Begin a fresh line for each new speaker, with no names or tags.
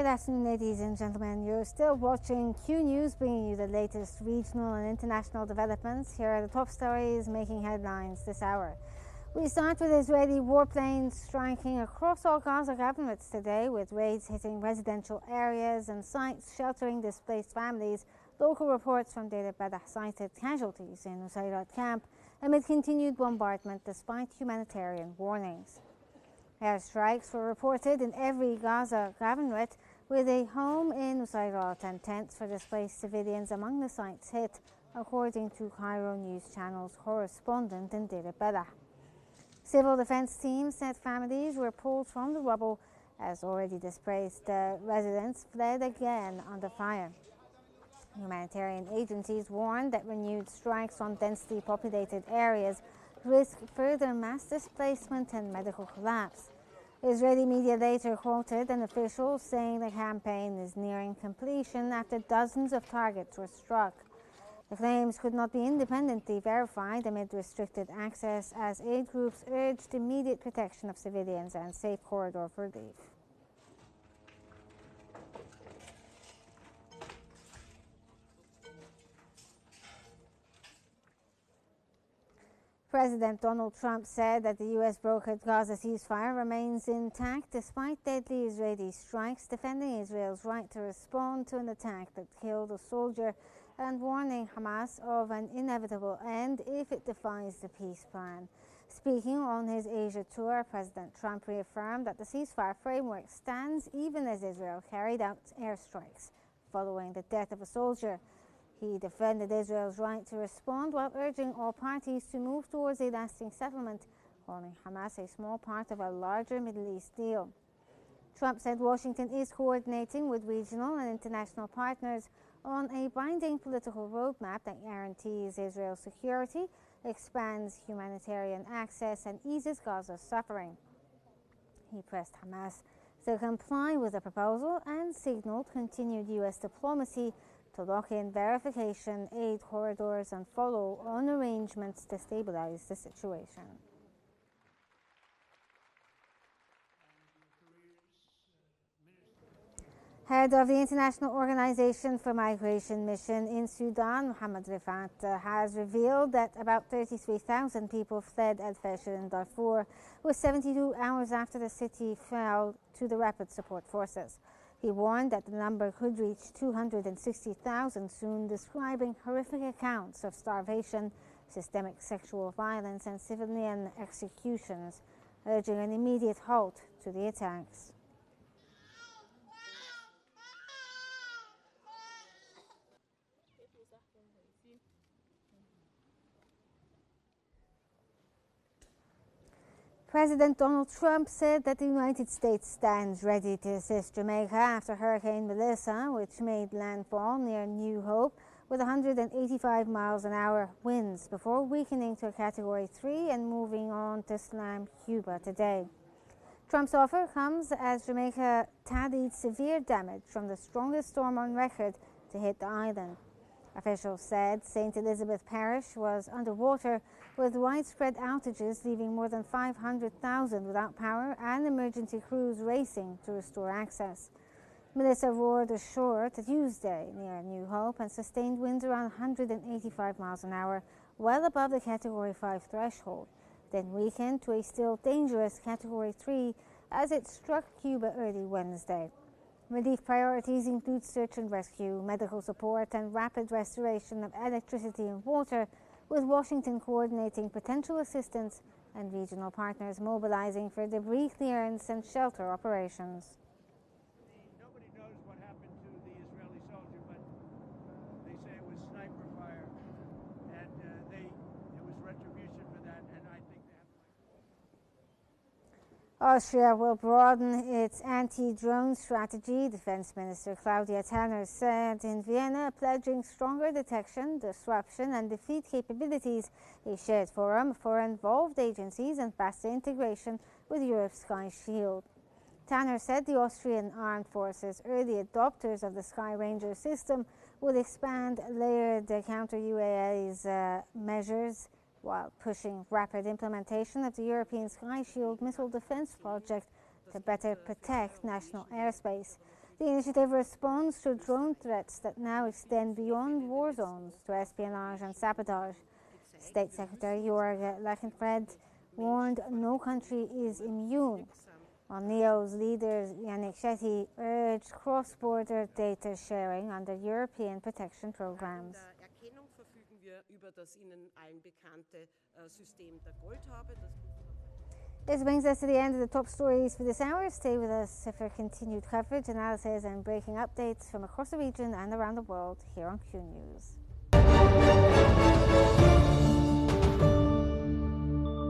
Good afternoon, ladies and gentlemen. You're still watching Qnews, bringing you the latest regional and international developments. Here are the top stories making headlines this hour. We start with Israeli warplanes striking across all Gaza governments today, with raids hitting residential areas and sites sheltering displaced families. Local reports from Deir el-Balah cited casualties in Nusayrat camp amid continued bombardment despite humanitarian warnings. Airstrikes were reported in every Gaza governorate, with a home in Nusayrat and tents for displaced civilians among the sites hit, according to Cairo News Channel's correspondent in Deir el-Balah. Civil defense teams said families were pulled from the rubble as already displaced residents fled again under fire. Humanitarian agencies warned that renewed strikes on densely populated areas risk further mass displacement and medical collapse. Israeli media later quoted an official saying the campaign is nearing completion after dozens of targets were struck. The claims could not be independently verified amid restricted access as aid groups urged immediate protection of civilians and safe corridor for relief. President Donald Trump said that the U.S. brokered Gaza ceasefire remains intact despite deadly Israeli strikes, defending Israel's right to respond to an attack that killed a soldier and warning Hamas of an inevitable end if it defies the peace plan. Speaking on his Asia tour, President Trump reaffirmed that the ceasefire framework stands even as Israel carried out airstrikes following the death of a soldier. He defended Israel's right to respond while urging all parties to move towards a lasting settlement, calling Hamas a small part of a larger Middle East deal. Trump said Washington is coordinating with regional and international partners on a binding political roadmap that guarantees Israel's security, expands humanitarian access, and eases Gaza's suffering. He pressed Hamas to comply with the proposal and signaled continued U.S. diplomacy to lock in verification, aid corridors, and follow on arrangements to stabilize the situation. Head of the International Organization for Migration Mission in Sudan, Mohammed Rifat, has revealed that about 33,000 people fled El-Fasher in Darfur, with 72 hours after the city fell to the rapid support forces. He warned that the number could reach 260,000 soon, describing horrific accounts of starvation, systemic sexual violence, and civilian executions, urging an immediate halt to the attacks. President Donald Trump said that the United States stands ready to assist Jamaica after Hurricane Melissa, which made landfall near New Hope with 185 miles an hour winds before weakening to a Category 3 and moving on to slam Cuba today. Trump's offer comes as Jamaica tallied severe damage from the strongest storm on record to hit the island. Officials said St. Elizabeth Parish was underwater, with widespread outages leaving more than 500,000 without power and emergency crews racing to restore access. Melissa roared ashore Tuesday near New Hope and sustained winds around 185 miles an hour, well above the Category 5 threshold, then weakened to a still dangerous Category 3 as it struck Cuba early Wednesday. Relief priorities include search and rescue, medical support, and rapid restoration of electricity and water, with Washington coordinating potential assistance and regional partners mobilizing for debris clearance and shelter operations.
Nobody knows what happened to the Israeli soldier, but they say it was sniper fire, and it was retribution for that, and I think they have
Austria will broaden its anti-drone strategy, Defense Minister Claudia Tanner said in Vienna, pledging stronger detection, disruption, and defeat capabilities, a shared forum for involved agencies, and faster integration with Europe's Sky Shield. Tanner said the Austrian armed forces, early adopters of the Sky Ranger system, will expand layered counter-UAS measures while pushing rapid implementation of the European Sky Shield missile defense project to better protect national airspace. The initiative responds to drone threats that now extend beyond war zones to espionage and sabotage. State Secretary Jörg Leichtfried warned no country is immune, while NEO's leader Yannick Shetty urged cross-border data sharing under European protection programs. This brings us to the end of the top stories for this hour. Stay with us for continued coverage, analysis and breaking updates from across the region and around the world here on Q News.